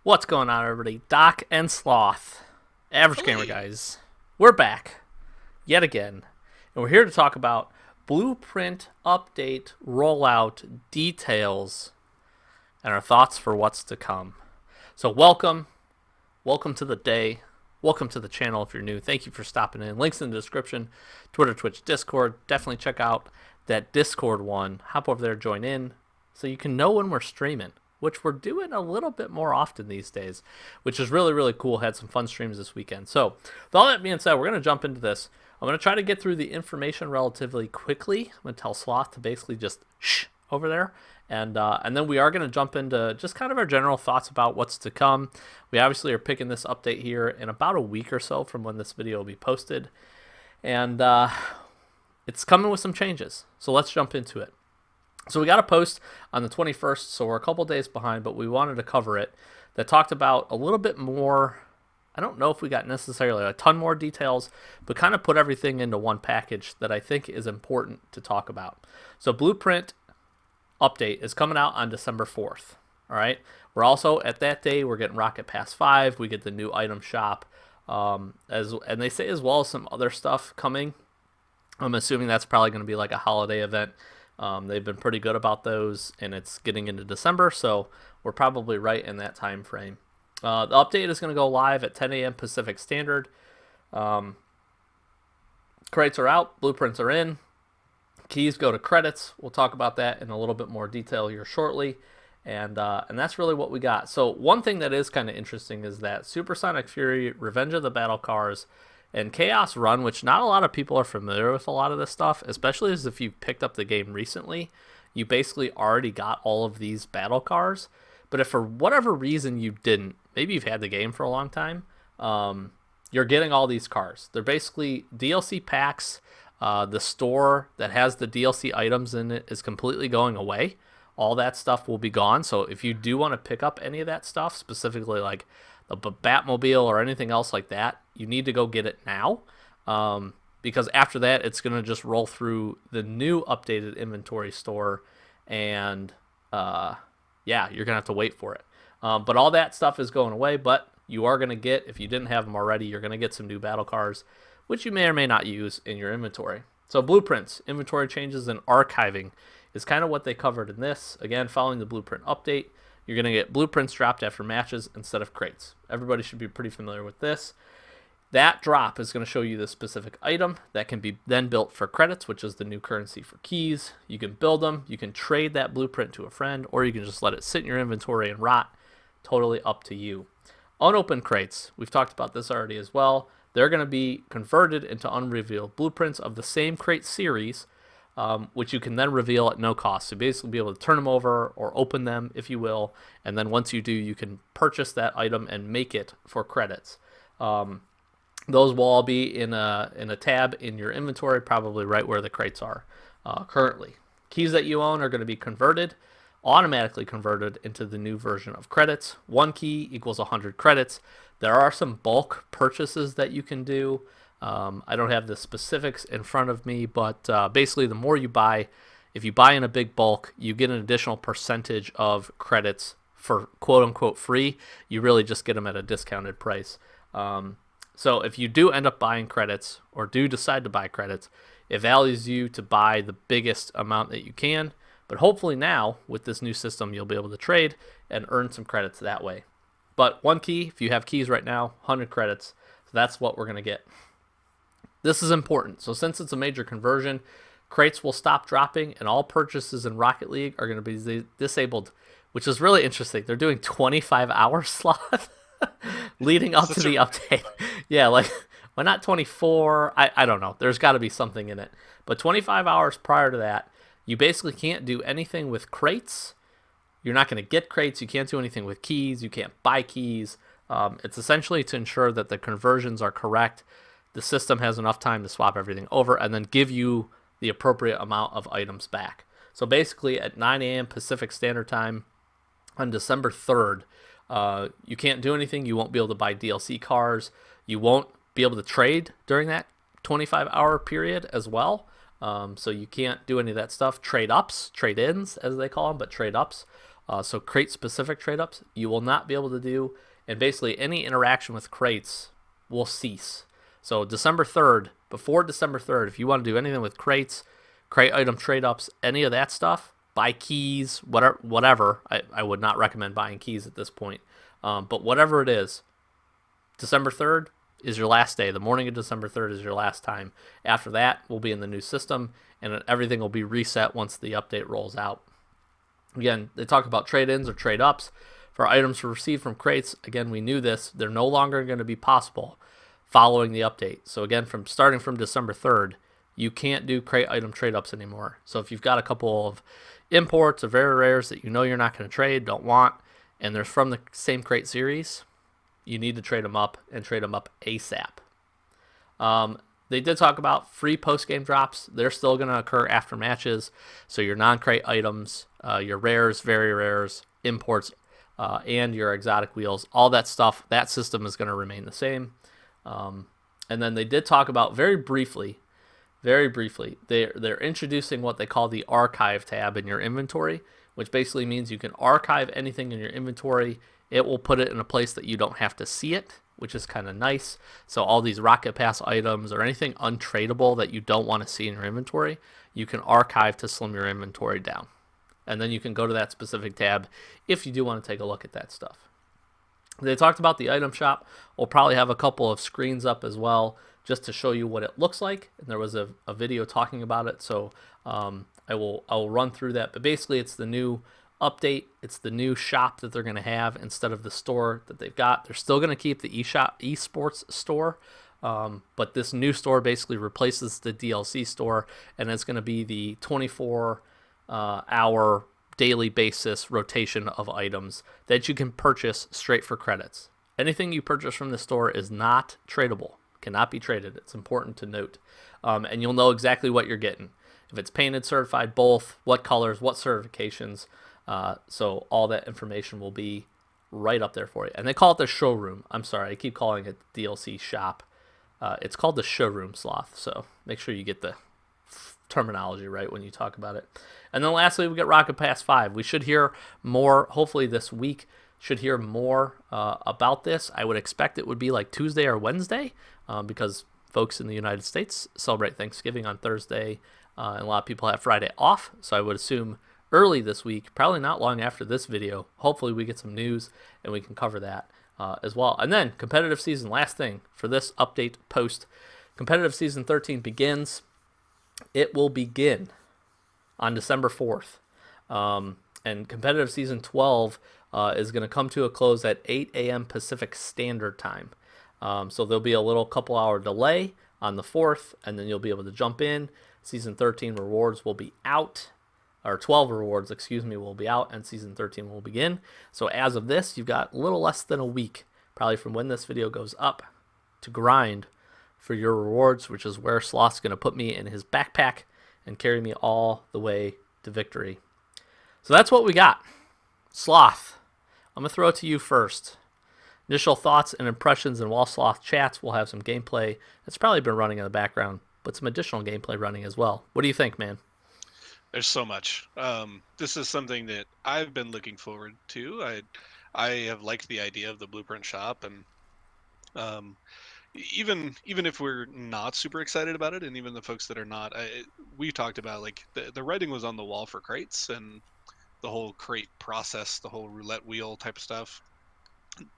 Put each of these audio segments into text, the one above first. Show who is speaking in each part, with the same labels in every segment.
Speaker 1: What's going on, everybody? Doc and Sloth, Average Gamer
Speaker 2: Hey,
Speaker 1: guys. We're back yet again, and we're here to talk about Blueprint update rollout details and our thoughts for what's to come. So, welcome to the day. Welcome to the channel if you're new. Thank you for stopping in. Links in the description. Twitter, Twitch, Discord. Definitely check out that Discord one. Hop over there, join in, so you can know when we're streaming, which we're doing a little bit more often these days, which is really, really cool. Had some fun streams this weekend. So, with all that being said, we're going to jump into this. I'm going to try to get through the information relatively quickly. I'm going to tell Sloth to basically just shh over there. And then we are going to jump into just kind of our general thoughts about what's to come. We obviously are picking this update here in about a week or so from when this video will be posted. And it's coming with some changes. So let's jump into it. So we got a post on the 21st, so we're a couple days behind, but we wanted to cover it, that talked about a little bit more. I don't know if we got necessarily a ton more details, but kind of put everything into one package that I think is important to talk about. So Blueprint update is coming out on December 4th. All right. We're also at that day we're getting Rocket Pass 5. We get the new item shop, and they say as well as some other stuff coming. I'm assuming that's probably going to be like a holiday event. They've been pretty good about those, and it's getting into December, so we're probably right in that time frame. The update is going to go live at 10 a.m. Pacific Standard. Crates are out, blueprints are in. Keys go to credits. We'll talk about that in a little bit more detail here shortly. And that's really what we got. So one thing that is kind of interesting is that Supersonic Fury, Revenge of the Battle Cars, and Chaos Run, which not a lot of people are familiar with a lot of this stuff, especially as if you picked up the game recently, you basically already got all of these battle cars. But if for whatever reason you didn't, maybe you've had the game for a long time, you're getting all these cars. They're basically DLC packs. The store that has the DLC items in it is completely going away. All that stuff will be gone. So if you do want to pick up any of that stuff, specifically like the Batmobile or anything else like that, you need to go get it now. Because after that, it's going to just roll through the new updated inventory store. And yeah, you're going to have to wait for it. But all that stuff is going away. But you are going to get, if you didn't have them already, you're going to get some new battle cars, which you may or may not use in your inventory. So blueprints, inventory changes, and archiving is kind of what they covered in this. Again, following the blueprint update, you're going to get blueprints dropped after matches instead of crates. Everybody should be pretty familiar with this. That drop is going to show you the specific item that can be then built for credits, which is the new currency for keys. You can build them, you can trade that blueprint to a friend, or you can just let it sit in your inventory and rot. Totally up to you. Unopened crates, we've talked about this already as well. They're going to be converted into unrevealed blueprints of the same crate series, which you can then reveal at no cost. So basically be able to turn them over or open them, if you will, and then once you do, you can purchase that item and make it for credits. Those will all be in a tab in your inventory, probably right where the crates are currently. Keys that you own are going to be automatically converted into the new version of credits. One key equals 100 credits. There are some bulk purchases that you can do. I don't have the specifics in front of me, but basically the more you buy, if you buy in a big bulk, you get an additional percentage of credits for quote-unquote free. You really just get them at a discounted price. So if you do end up buying credits or do decide to buy credits, it values you to buy the biggest amount that you can. But hopefully now, with this new system, you'll be able to trade and earn some credits that way. But one key, if you have keys right now, 100 credits. So that's what we're going to get. This is important. So since it's a major conversion, crates will stop dropping, and all purchases in Rocket League are going to be disabled, which is really interesting. They're doing 25-hour slot leading up to
Speaker 2: such a
Speaker 1: the update. Yeah, like, why not 24? I don't know. There's got to be something in it. But 25 hours prior to that, you basically can't do anything with crates. You're not going to get crates. You can't do anything with keys. You can't buy keys. It's essentially to ensure that the conversions are correct. The system has enough time to swap everything over and then give you the appropriate amount of items back. So basically at 9 a.m. Pacific Standard Time on December 3rd, you can't do anything. You won't be able to buy DLC cars. You won't be able to trade during that 25-hour period as well. So you can't do any of that stuff. Trade ups, trade ins, as they call them, but trade ups. So crate-specific trade-ups, you will not be able to do, and basically any interaction with crates will cease. So December 3rd, before December 3rd, if you want to do anything with crates, crate item trade-ups, any of that stuff, buy keys, whatever. I would not recommend buying keys at this point. But whatever it is, December 3rd is your last day. The morning of December 3rd is your last time. After that, we'll be in the new system, and everything will be reset once the update rolls out. Again, they talk about trade-ins or trade-ups for items received from crates. Again, we knew this. They're no longer going to be possible following the update. So again, starting from December 3rd, you can't do crate item trade-ups anymore. So if you've got a couple of imports or very rares that you know you're not going to trade, don't want, and they're from the same crate series, you need to trade them up and trade them up ASAP. They did talk about free post-game drops. They're still going to occur after matches. So your non-crate items, your rares, very rares, imports, and your exotic wheels, all that stuff, that system is going to remain the same. And then they did talk about very briefly, they're introducing what they call the archive tab in your inventory, which basically means you can archive anything in your inventory. It will put it in a place that you don't have to see it, which is kind of nice. So all these Rocket Pass items or anything untradeable that you don't want to see in your inventory, you can archive to slim your inventory down. And then you can go to that specific tab if you do want to take a look at that stuff. They talked about the item shop. We'll probably have a couple of screens up as well just to show you what it looks like. And there was a video talking about it, so I will run through that. But basically, it's the new update. It's the new shop that they're going to have instead of the store that they've got. They're still going to keep the esports store, but this new store basically replaces the DLC store, and it's going to be the 24-hour daily basis rotation of items that you can purchase straight for credits. Anything you purchase from the store is not tradable, cannot be traded. It's important to note, and you'll know exactly what you're getting. If it's painted, certified, both, what colors, what certifications. So all that information will be right up there for you. And they call it the showroom. I'm sorry, I keep calling it DLC shop. It's called the showroom, Sloth. So make sure you get the terminology right when you talk about it. And then lastly, we get Rocket Pass 5. We should hear more, hopefully this week, should hear more about this. I would expect it would be like Tuesday or Wednesday because folks in the United States celebrate Thanksgiving on Thursday, and a lot of people have Friday off. So I would assume early this week, probably not long after this video, hopefully we get some news and we can cover that as well. And then competitive season, last thing for this update post, competitive season 13 begins. It will begin on December 4th. And competitive season 12 is going to come to a close at 8 a.m. Pacific Standard Time. So there'll be a little couple hour delay on the 4th, and then you'll be able to jump in. Season 13 rewards will be out, or 12 rewards, will be out, and season 13 will begin. So as of this, you've got a little less than a week, probably from when this video goes up, to grind for your rewards, which is where Sloth's going to put me in his backpack and carry me all the way to victory. So that's what we got. Sloth, I'm going to throw it to you first. Initial thoughts and impressions in Wall Sloth chats. We'll have some gameplay that's probably been running in the background, but some additional gameplay running as well. What do you think, man?
Speaker 2: There's so much. This is something that I've been looking forward to. I have liked the idea of the Blueprint shop, and even if we're not super excited about it, and even the folks that are not, we talked about like the writing was on the wall for crates and the whole crate process, the whole roulette wheel type of stuff.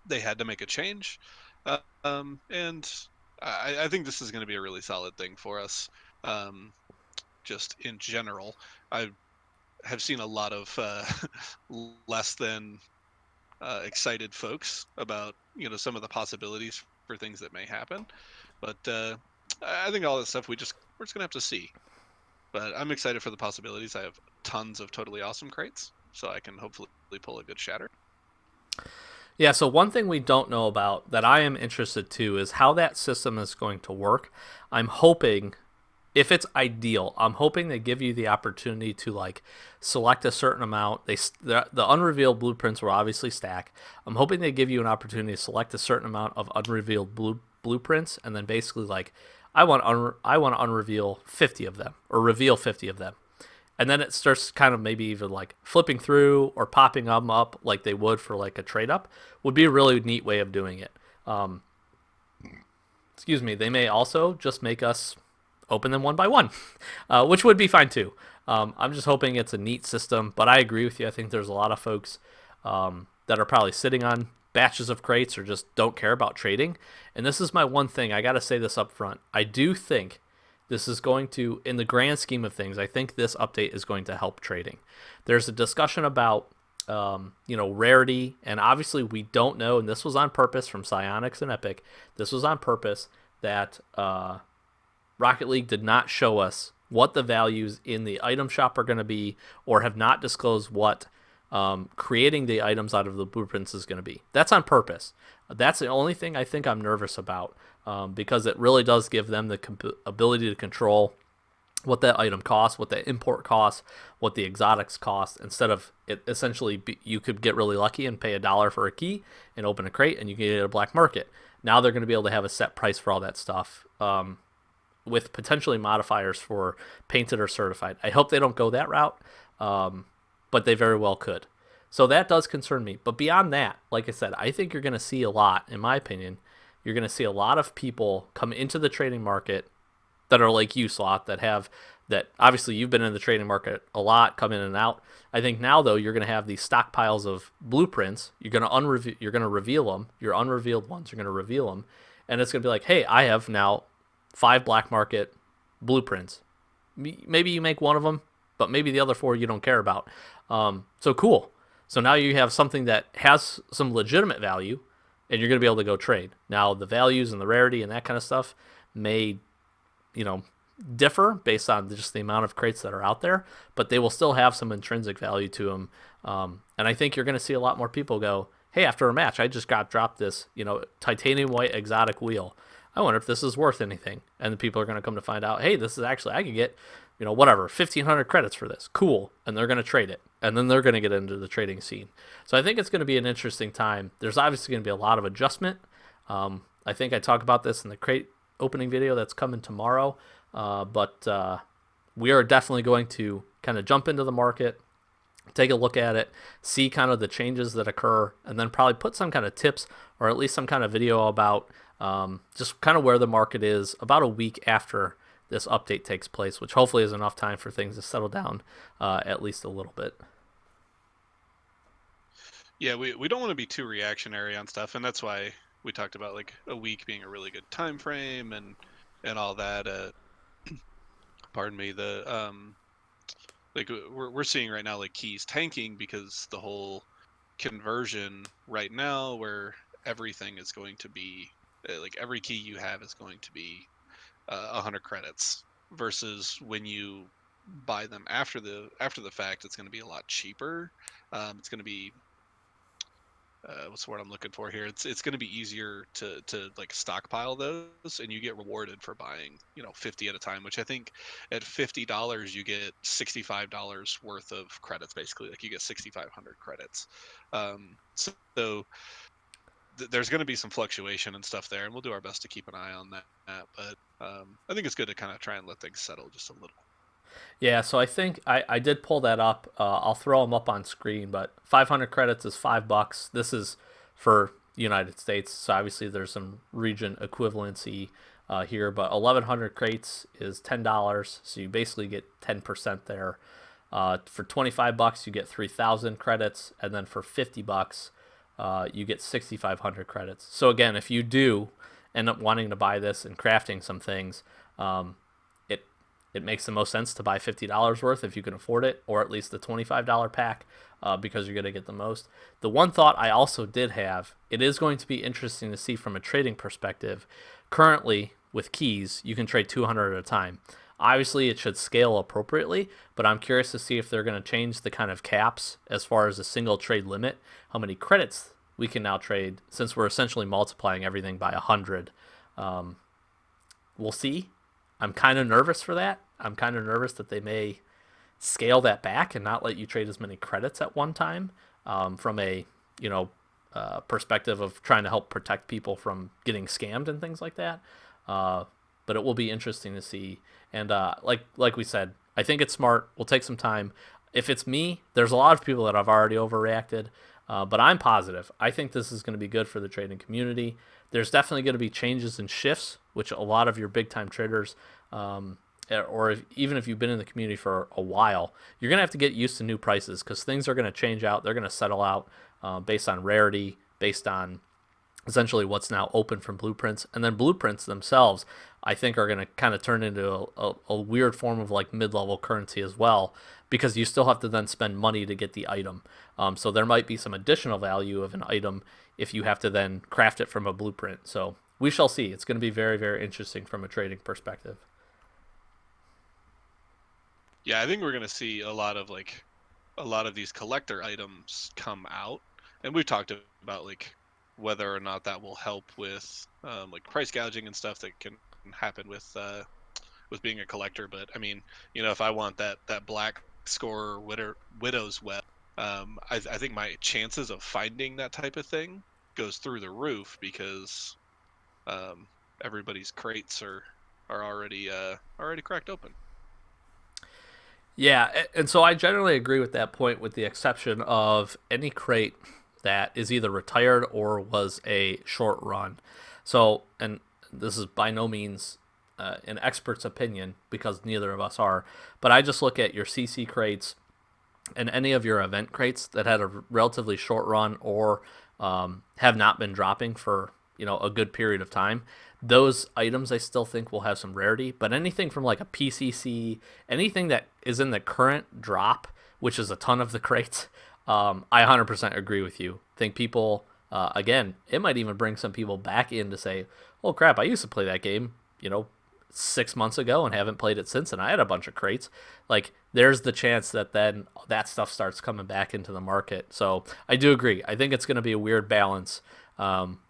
Speaker 2: They had to make a change, and I think this is going to be a really solid thing for us. Just in general, I have seen a lot of less than excited folks about some of the possibilities for things that may happen, but I think all this stuff we're just gonna have to see. But I'm excited for the possibilities. I have tons of totally awesome crates, so I can hopefully pull a good shatter.
Speaker 1: Yeah, so one thing we don't know about that I am interested to is how that system is going to work. I'm hoping, if it's ideal, I'm hoping they give you the opportunity to like select a certain amount. The unrevealed blueprints will obviously stack. I'm hoping they give you an opportunity to select a certain amount of unrevealed blueprints, and then basically like I want to unreveal 50 of them or reveal 50 of them, and then it starts kind of maybe even like flipping through or popping them up like they would for like a trade up would be a really neat way of doing it. Um, excuse me. They may also just make us open them one by one, which would be fine too. I'm just hoping it's a neat system, but I agree with you. I think there's a lot of folks that are probably sitting on batches of crates or just don't care about trading. And this is my one thing. I got to say this up front. I do think this is going to, in the grand scheme of things, I think this update is going to help trading. There's a discussion about rarity, and obviously we don't know, and this was on purpose from Psyonix and Epic. This was on purpose that Rocket League did not show us what the values in the item shop are going to be, or have not disclosed what creating the items out of the blueprints is going to be. That's on purpose. That's the only thing I think I'm nervous about, because it really does give them the ability to control what that item costs, what the import costs, what the exotics cost, instead of it essentially you could get really lucky and pay $1 for a key and open a crate and you can get a black market. Now they're going to be able to have a set price for all that stuff, with potentially modifiers for painted or certified. I hope they don't go that route, but they very well could. So that does concern me. But beyond that, like I said, I think you're going to see a lot, in my opinion, you're going to see a lot of people come into the trading market that are like you, Slot, that obviously you've been in the trading market a lot, come in and out. I think now though you're going to have these stockpiles of blueprints. You're going to reveal them. Your unrevealed ones, you're going to reveal them, and it's going to be like, hey, I have now 5 black market blueprints. Maybe you make one of them, but maybe the other 4 you don't care about. So cool. So now you have something that has some legitimate value, and you're going to be able to go trade. Now the values and the rarity and that kind of stuff may differ based on just the amount of crates that are out there, but they will still have some intrinsic value to them. And I think you're going to see a lot more people go, hey, after a match, I just got dropped this, titanium white exotic wheel. I wonder if this is worth anything. And the people are going to come to find out, hey, this is actually, I could get, whatever, 1,500 credits for this. Cool. And they're going to trade it. And then they're going to get into the trading scene. So I think it's going to be an interesting time. There's obviously going to be a lot of adjustment. I think I talk about this in the crate opening video that's coming tomorrow. But we are definitely going to kind of jump into the market, take a look at it, see kind of the changes that occur, and then probably put some kind of tips or at least some kind of video about just kind of where the market is about a week after this update takes place, which hopefully is enough time for things to settle down at least a little bit.
Speaker 2: Yeah, we don't want to be too reactionary on stuff, and that's why we talked about like a week being a really good time frame and all that. Pardon me. Like we're seeing right now like keys tanking because the whole conversion right now where everything is going to be like every key you have is going to be 100 credits versus when you buy them after the fact, it's going to be a lot cheaper. It's going to be what's the word I'm looking for here? It's going to be easier to like stockpile those, and you get rewarded for buying 50 at a time, which I think at $50 you get $65 worth of credits, basically. Like you get 6,500 credits. So there's going to be some fluctuation and stuff there, and we'll do our best to keep an eye on that. But I think it's good to kind of try and let things settle just a little.
Speaker 1: Yeah, so I think I did pull that up. I'll throw them up on screen, but 500 credits is $5. This is for United States, so obviously there's some region equivalency here, but 1,100 crates is $10, so you basically get 10% there. For $25, you get 3,000 credits, and then for $50, you get 6,500 credits. So again, if you do end up wanting to buy this and crafting some things, it makes the most sense to buy $50 worth if you can afford it, or at least the $25 pack, because you're going to get the most. The one thought I also did have, it is going to be interesting to see from a trading perspective. Currently, with keys, you can trade 200 at a time. Obviously, it should scale appropriately, but I'm curious to see if they're going to change the kind of caps as far as a single trade limit, how many credits we can now trade, since we're essentially multiplying everything by 100. We'll see. I'm kind of nervous for that. I'm kind of nervous that they may scale that back and not let you trade as many credits at one time, from a perspective of trying to help protect people from getting scammed and things like that. But it will be interesting to see. And like we said, I think it's smart. We'll take some time. If it's me, there's a lot of people that have already overreacted, but I'm positive. I think this is going to be good for the trading community. There's definitely going to be changes and shifts, which a lot of your big time traders, or even if you've been in the community for a while, you're going to have to get used to new prices because things are going to change out. They're going to settle out based on rarity, based on essentially what's now open from blueprints, and then blueprints themselves I think are going to kind of turn into a weird form of like mid-level currency as well, because you still have to then spend money to get the item. So there might be some additional value of an item if you have to then craft it from a blueprint. So we shall see. It's going to be very, very interesting from a trading perspective.
Speaker 2: Yeah, I think we're gonna see a lot of these collector items come out, and we've talked about like whether or not that will help with like price gouging and stuff that can happen with being a collector. But I mean, if I want that black score widow's web, I think my chances of finding that type of thing goes through the roof because um, everybody's crates are already cracked open.
Speaker 1: Yeah, and so I generally agree with that point, with the exception of any crate that is either retired or was a short run. So, and this is by no means an expert's opinion because neither of us are, but I just look at your CC crates and any of your event crates that had a relatively short run or have not been dropping for a good period of time. Those items I still think will have some rarity, but anything from like a PCC, anything that is in the current drop, which is a ton of the crates, I 100% agree with you. Think people, again, it might even bring some people back in to say, oh crap, I used to play that game, 6 months ago and haven't played it since, and I had a bunch of crates. Like, there's the chance that then that stuff starts coming back into the market. So I do agree. I think it's going to be a weird balance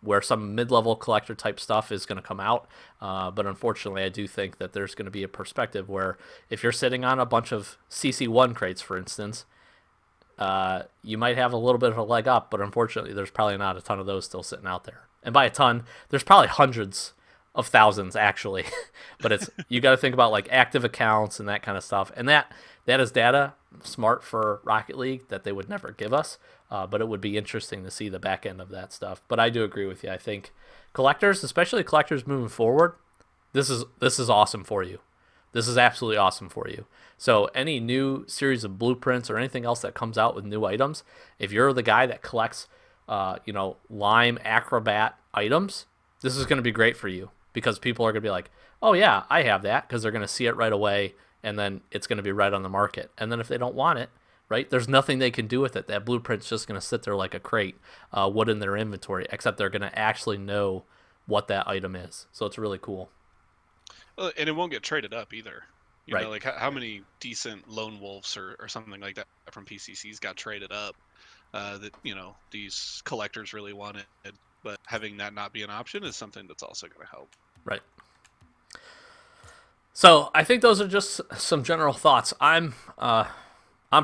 Speaker 1: where some mid-level collector type stuff is going to come out. But unfortunately, I do think that there's going to be a perspective where if you're sitting on a bunch of CC1 crates, for instance, you might have a little bit of a leg up, but unfortunately, there's probably not a ton of those still sitting out there. And by a ton, there's probably hundreds of thousands actually. But it's, you got to think about like active accounts and that kind of stuff, and that is data smart for Rocket League that they would never give us. But it would be interesting to see the back end of that stuff. But I do agree with you. I think collectors, especially collectors moving forward, this is awesome for you. This is absolutely awesome for you. So any new series of blueprints or anything else that comes out with new items, if you're the guy that collects, Lime Acrobat items, this is going to be great for you because people are going to be like, oh yeah, I have that, because they're going to see it right away, and then it's going to be right on the market. And then if they don't want it, right, there's nothing they can do with it. That blueprint's just going to sit there like a crate, wood in their inventory, except they're going to actually know what that item is. So it's really cool.
Speaker 2: And it won't get traded up either.
Speaker 1: Right.
Speaker 2: Like how many decent lone wolves or something like that from PCCs got traded up that these collectors really wanted, but having that not be an option is something that's also going to help.
Speaker 1: Right. So I think those are just some general thoughts. I'm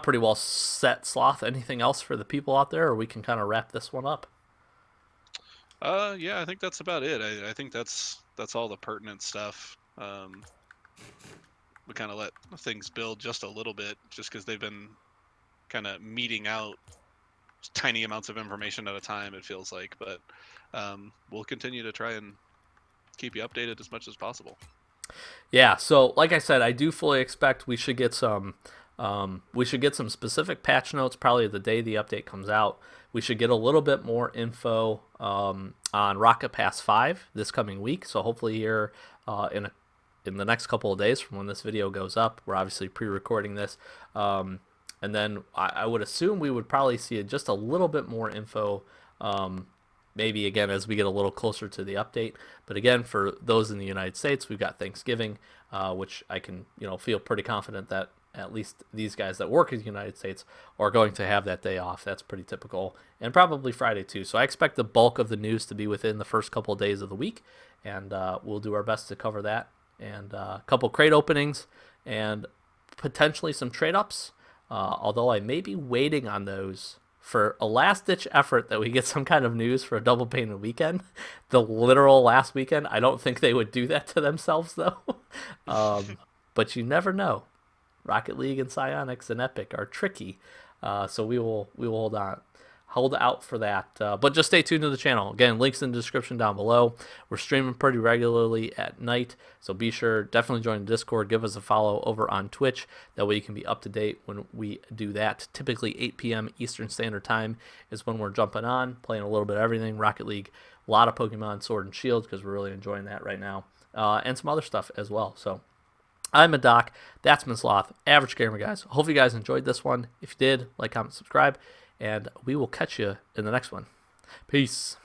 Speaker 1: pretty well set, Sloth. Anything else for the people out there, or we can kind of wrap this one up?
Speaker 2: Yeah, I think that's about it. I think that's all the pertinent stuff. We kind of let things build just a little bit, just because they've been kind of meeting out tiny amounts of information at a time, it feels like. But we'll continue to try and keep you updated as much as possible.
Speaker 1: Yeah. So like I said, I do fully expect we should get some. We should get some specific patch notes probably the day the update comes out. We should get a little bit more info on Rocket Pass 5 this coming week. So hopefully here in the next couple of days from when this video goes up, we're obviously pre-recording this. And then I would assume we would probably see just a little bit more info, maybe again as we get a little closer to the update. But again, for those in the United States, we've got Thanksgiving, which I can feel pretty confident that at least these guys that work in the United States are going to have that day off. That's pretty typical, and probably Friday too. So I expect the bulk of the news to be within the first couple of days of the week, and we'll do our best to cover that, and a couple crate openings, and potentially some trade ups. Although I may be waiting on those for a last-ditch effort that we get some kind of news for a double painted weekend, the literal last weekend. I don't think they would do that to themselves, though. But you never know. Rocket League and Psionics and Epic are tricky, so we will hold out for that. But just stay tuned to the channel. Again, links in the description down below. We're streaming pretty regularly at night, so be sure definitely join the Discord. Give us a follow over on Twitch. That way you can be up to date when we do that. Typically 8 p.m. Eastern Standard Time is when we're jumping on, playing a little bit of everything. Rocket League, a lot of Pokemon Sword and Shield because we're really enjoying that right now, and some other stuff as well. So I'm a Doc. That's been Sloth, Average Gamer, guys. Hope you guys enjoyed this one. If you did, like, comment, subscribe, and we will catch you in the next one. Peace.